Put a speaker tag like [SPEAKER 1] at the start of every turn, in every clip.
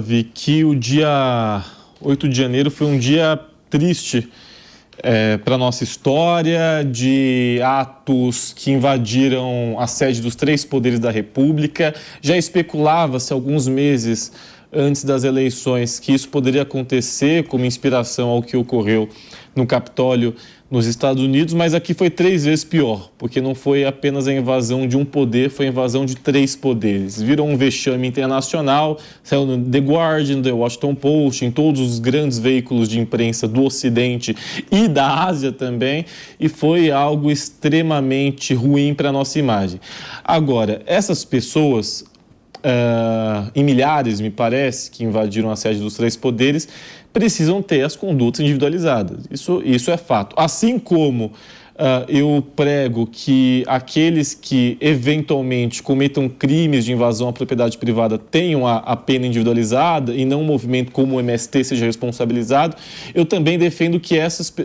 [SPEAKER 1] Vi que o dia 8 de janeiro foi um dia triste para a nossa história, de atos que invadiram a sede dos três poderes da República. Já especulava-se alguns meses antes das eleições que isso poderia acontecer como inspiração ao que ocorreu no Capitólio nos Estados Unidos, mas aqui foi 3 vezes pior, porque não foi apenas a invasão de um poder, foi a invasão de 3 poderes. Virou um vexame internacional, saiu no The Guardian, The Washington Post, em todos os grandes veículos de imprensa do Ocidente e da Ásia também, e foi algo extremamente ruim para a nossa imagem. Agora, essas pessoas, em milhares, me parece, que invadiram a sede dos 3 poderes, precisam ter as condutas individualizadas. Isso é fato. Assim como eu prego que aqueles que eventualmente cometam crimes de invasão à propriedade privada tenham a pena individualizada e não um movimento como o MST seja responsabilizado, eu também defendo que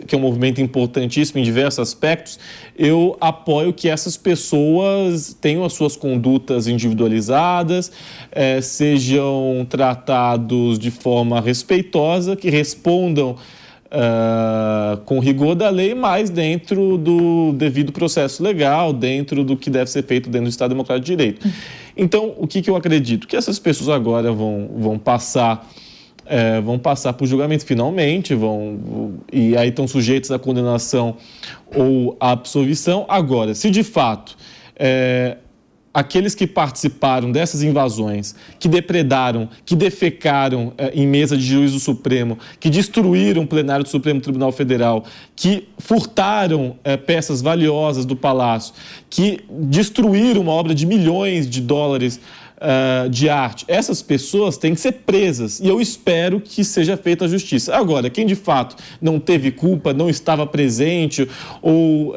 [SPEAKER 1] que é um movimento importantíssimo em diversos aspectos, eu apoio que essas pessoas tenham as suas condutas individualizadas, sejam tratados de forma respeitosa, que respondam com rigor da lei, mas dentro do devido processo legal, dentro do que deve ser feito dentro do Estado Democrático de Direito. Então, o que eu acredito? Que essas pessoas agora vão passar por julgamento finalmente, e aí estão sujeitos à condenação ou à absolvição. Agora, se de fato aqueles que participaram dessas invasões, que depredaram, que defecaram em mesa de juiz do Supremo, que destruíram o plenário do Supremo Tribunal Federal, que furtaram peças valiosas do Palácio, que destruíram uma obra de milhões de dólares de arte, essas pessoas têm que ser presas e eu espero que seja feita a justiça. Agora, quem de fato não teve culpa, não estava presente ou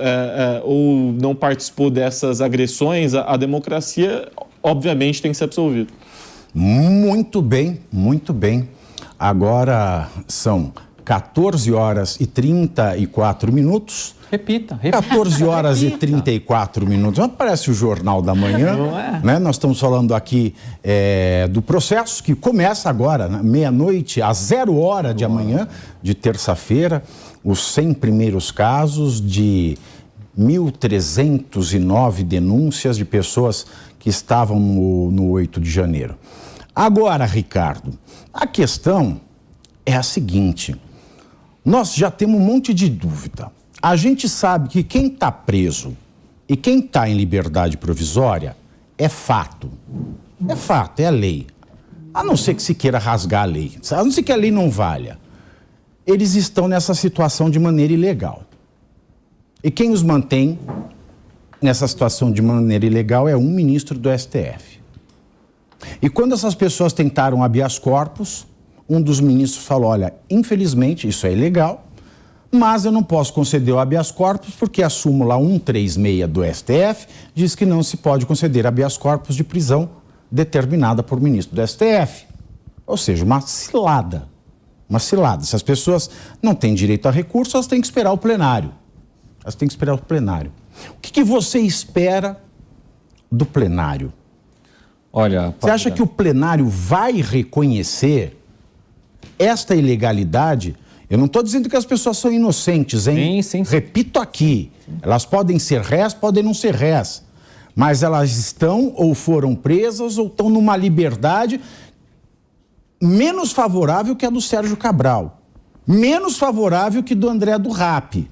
[SPEAKER 1] não participou dessas agressões à democracia, obviamente tem que ser absolvido.
[SPEAKER 2] Muito bem, muito bem. Agora são 14 horas e 34 minutos.
[SPEAKER 3] Repita.
[SPEAKER 2] 14 horas e 34 minutos. Parece o Jornal da Manhã.
[SPEAKER 3] Não é?
[SPEAKER 2] Né? Nós estamos falando aqui do processo que começa agora, meia-noite, às 0 hora de amanhã, de terça-feira, os 100 primeiros casos de 1.309 denúncias de pessoas que estavam no 8 de janeiro. Agora, Ricardo, a questão é a seguinte: nós já temos um monte de dúvida. A gente sabe que quem está preso e quem está em liberdade provisória é fato. É fato, é a lei. A não ser que se queira rasgar a lei. A não ser que a lei não valha. Eles estão nessa situação de maneira ilegal. E quem os mantém nessa situação de maneira ilegal é um ministro do STF. E quando essas pessoas tentaram habeas corpus, um dos ministros falou: olha, infelizmente isso é ilegal, mas eu não posso conceder o habeas corpus porque a súmula 136 do STF diz que não se pode conceder habeas corpus de prisão determinada por ministro do STF. Ou seja, uma cilada. Uma cilada. Se as pessoas não têm direito a recurso, elas têm que esperar o plenário. Elas têm que esperar o plenário. O que você espera do plenário?
[SPEAKER 3] Olha,
[SPEAKER 2] você acha que o plenário vai reconhecer esta ilegalidade? Eu não estou dizendo que as pessoas são inocentes, hein?
[SPEAKER 3] Sim.
[SPEAKER 2] Repito aqui, elas podem ser réis, podem não ser réis, mas elas estão ou foram presas ou estão numa liberdade menos favorável que a do Sérgio Cabral, menos favorável que do André do Rap.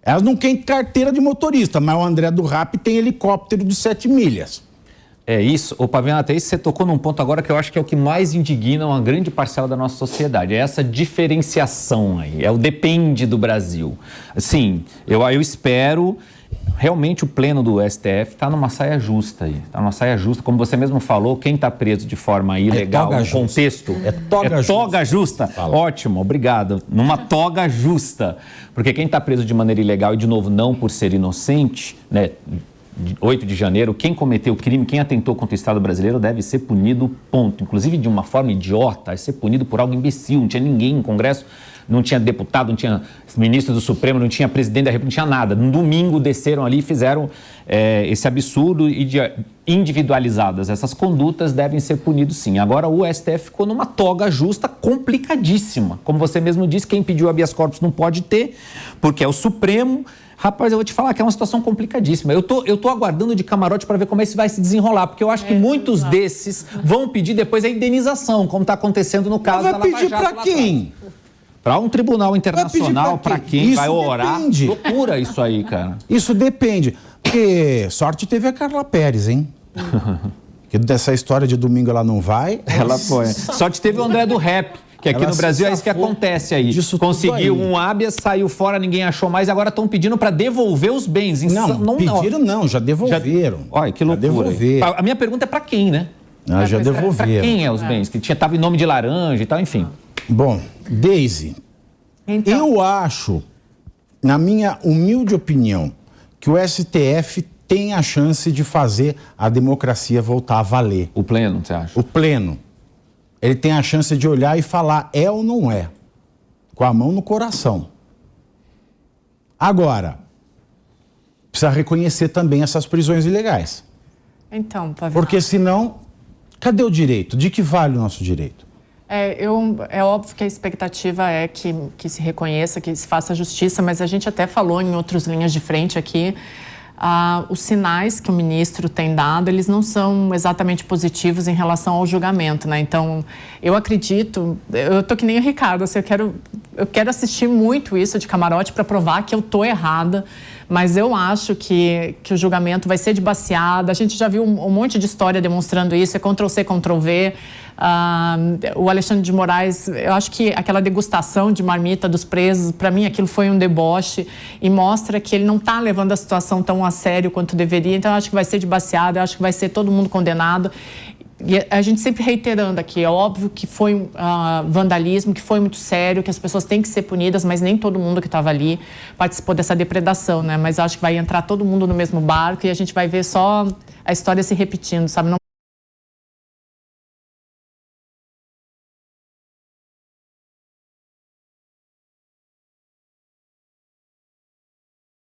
[SPEAKER 2] Elas não têm carteira de motorista, mas o André do Rap tem helicóptero de 7 milhas.
[SPEAKER 3] É isso, ô Pavinato, aí você tocou num ponto agora que eu acho que é o que mais indigna uma grande parcela da nossa sociedade, é essa diferenciação aí, é o depende do Brasil. Sim, eu espero, realmente o pleno do STF está numa saia justa aí, está numa saia justa, como você mesmo falou, quem está preso de forma ilegal no contexto...
[SPEAKER 2] É toga
[SPEAKER 3] justa. Ótimo, obrigado, numa toga justa, porque quem está preso de maneira ilegal e, de novo, não por ser inocente, né... 8 de janeiro, quem cometeu o crime, quem atentou contra o Estado brasileiro deve ser punido, ponto. Inclusive de uma forma idiota, deve ser punido por algo imbecil, não tinha ninguém no Congresso não tinha deputado, não tinha ministro do Supremo, não tinha presidente da República, não tinha nada. No domingo desceram ali e fizeram esse absurdo e individualizadas. Essas condutas devem ser punidas sim. Agora o STF ficou numa toga justa complicadíssima. Como você mesmo disse, quem pediu habeas corpus não pode ter, porque é o Supremo. Rapaz, eu vou te falar que é uma situação complicadíssima. Eu tô aguardando de camarote para ver como é que vai se desenrolar, porque eu acho que muitos desses vão pedir depois a indenização, como está acontecendo no caso da Lava Jato.
[SPEAKER 2] Vai pedir para quem?
[SPEAKER 3] Para um tribunal internacional, para quem
[SPEAKER 2] isso
[SPEAKER 3] vai orar.
[SPEAKER 2] Depende.
[SPEAKER 3] Loucura isso aí, cara.
[SPEAKER 2] Isso depende. Porque sorte teve a Carla Pérez, hein? Que dessa história de domingo ela não vai.
[SPEAKER 3] Ela foi. Sorte teve o André do Rap. Que aqui no Brasil é isso que acontece aí. Conseguiu um habeas, saiu fora, ninguém achou mais, agora estão pedindo para devolver os bens.
[SPEAKER 2] Não, pediram não, já devolveram.
[SPEAKER 3] Olha, que loucura. A minha pergunta é para quem, né?
[SPEAKER 2] Já devolveram.
[SPEAKER 3] Para quem é os bens? Que estava em nome de laranja e tal, enfim.
[SPEAKER 2] Bom, Deise, então, eu acho, na minha humilde opinião, que o STF tem a chance de fazer a democracia voltar a valer.
[SPEAKER 3] O pleno, você acha?
[SPEAKER 2] O pleno. Ele tem a chance de olhar e falar é ou não é, com a mão no coração. Agora, precisa reconhecer também essas prisões ilegais.
[SPEAKER 4] Então, Pavinato.
[SPEAKER 2] Porque senão, cadê o direito? De que vale o nosso direito?
[SPEAKER 4] É óbvio que a expectativa é que se reconheça, que se faça justiça, mas a gente até falou em outras linhas de frente aqui, os sinais que o ministro tem dado, eles não são exatamente positivos em relação ao julgamento, né? Então, eu acredito, eu tô que nem o Ricardo, assim, eu quero assistir muito isso de camarote para provar que eu tô errada, mas eu acho que o julgamento vai ser de baseada. A gente já viu um monte de história demonstrando isso, é Ctrl-C, Ctrl-V. O Alexandre de Moraes, eu acho que aquela degustação de marmita dos presos, para mim aquilo foi um deboche e mostra que ele não está levando a situação tão a sério quanto deveria. Então eu acho que vai ser de baseada, eu acho que vai ser todo mundo condenado. E a gente sempre reiterando aqui, é óbvio que foi vandalismo, que foi muito sério, que as pessoas têm que ser punidas, mas nem todo mundo que estava ali participou dessa depredação, né? Mas acho que vai entrar todo mundo no mesmo barco e a gente vai ver só a história se repetindo, sabe? Não...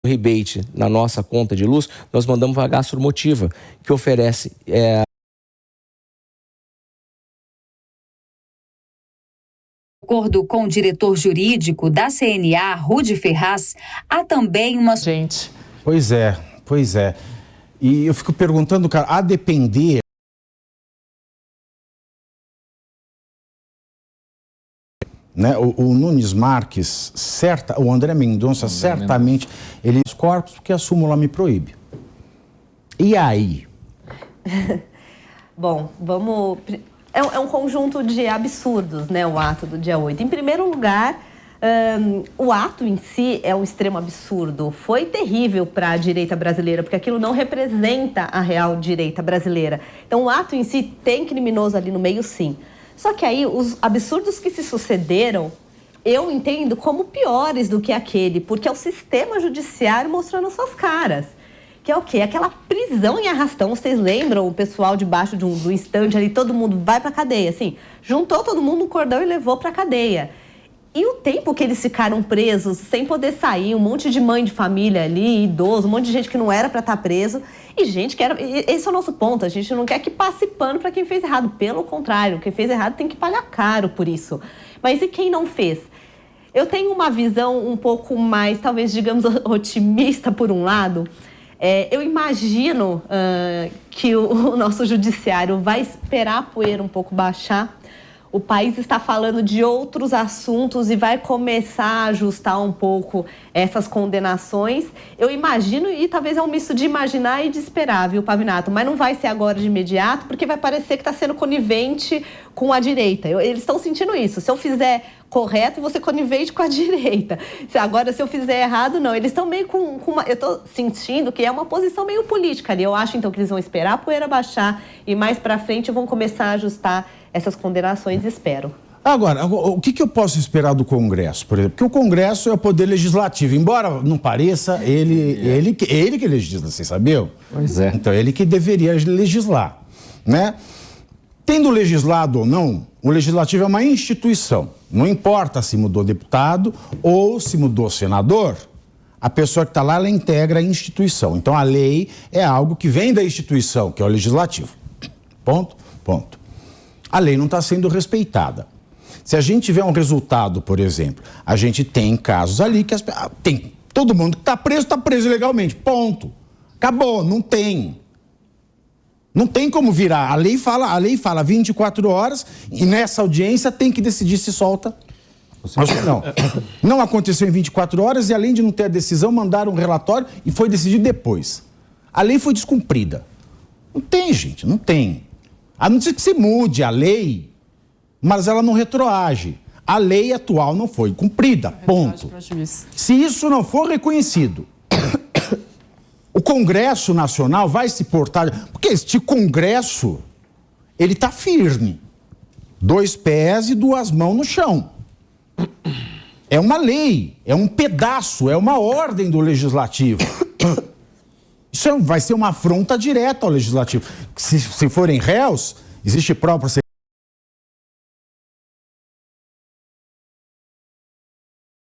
[SPEAKER 5] Rebate na nossa conta de luz, nós mandamos para a Gastromotiva, que oferece... De
[SPEAKER 6] acordo com o diretor jurídico da CNA, Rudy Ferraz, há também uma...
[SPEAKER 4] Gente.
[SPEAKER 2] Pois é. E eu fico perguntando, cara, a depender... Né? O Nunes Marques, o André Mendonça, certamente, ele os corpos porque a súmula me proíbe. E aí?
[SPEAKER 7] Bom, vamos... É um conjunto de absurdos, né, o ato do dia 8. Em primeiro lugar, o ato em si é um extremo absurdo. Foi terrível para a direita brasileira, porque aquilo não representa a real direita brasileira. Então, o ato em si tem criminoso ali no meio, sim. Só que aí, os absurdos que se sucederam, eu entendo como piores do que aquele, porque é o sistema judiciário mostrando suas caras. Que é o quê? Aquela prisão em arrastão. Vocês lembram o pessoal debaixo do estande ali, todo mundo vai pra cadeia, assim. Juntou todo mundo no cordão e levou pra cadeia. E o tempo que eles ficaram presos, sem poder sair, um monte de mãe de família ali, idoso, um monte de gente que não era pra estar preso. E gente que era... Esse é o nosso ponto, a gente não quer que passe pano pra quem fez errado. Pelo contrário, quem fez errado tem que pagar caro por isso. Mas e quem não fez? Eu tenho uma visão um pouco mais, talvez, digamos, otimista por um lado. Eu imagino que o nosso judiciário vai esperar a poeira um pouco baixar. O país está falando de outros assuntos e vai começar a ajustar um pouco essas condenações. Eu imagino, e talvez é um misto de imaginar e de esperar, viu, Pavinato? Mas não vai ser agora de imediato, porque vai parecer que está sendo conivente com a direita. Eles estão sentindo isso. Se eu fizer correto, você conivente com a direita. Agora, se eu fizer errado, não. Eles estão meio com uma... Eu estou sentindo que é uma posição meio política ali. Eu acho, então, que eles vão esperar a poeira baixar e mais para frente vão começar a ajustar essas condenações, espero.
[SPEAKER 2] Agora, o que eu posso esperar do Congresso, por exemplo? Porque o Congresso é o poder legislativo. Embora não pareça, ele que legisla, você sabia?
[SPEAKER 3] Pois é.
[SPEAKER 2] Então, ele que deveria legislar, né? Tendo legislado ou não, o legislativo é uma instituição. Não importa se mudou deputado ou se mudou senador, a pessoa que está lá, ela integra a instituição. Então, a lei é algo que vem da instituição, que é o legislativo. Ponto, ponto. A lei não está sendo respeitada. Se a gente tiver um resultado, por exemplo, a gente tem casos ali que tem todo mundo que está preso legalmente. Ponto. Acabou, não tem. Não tem como virar. A lei fala 24 horas e nessa audiência tem que decidir se solta. Não. Não aconteceu em 24 horas e, além de não ter a decisão, mandaram um relatório e foi decidido depois. A lei foi descumprida. Não tem, gente, não tem. A não ser que se mude a lei, mas ela não retroage. A lei atual não foi cumprida, ponto. Se isso não for reconhecido, o Congresso Nacional vai se portar... Porque este Congresso, ele está firme. 2 pés e 2 mãos no chão. É uma lei, é um pedaço, é uma ordem do Legislativo. Isso vai ser uma afronta direta ao Legislativo. Se forem réus, existe própria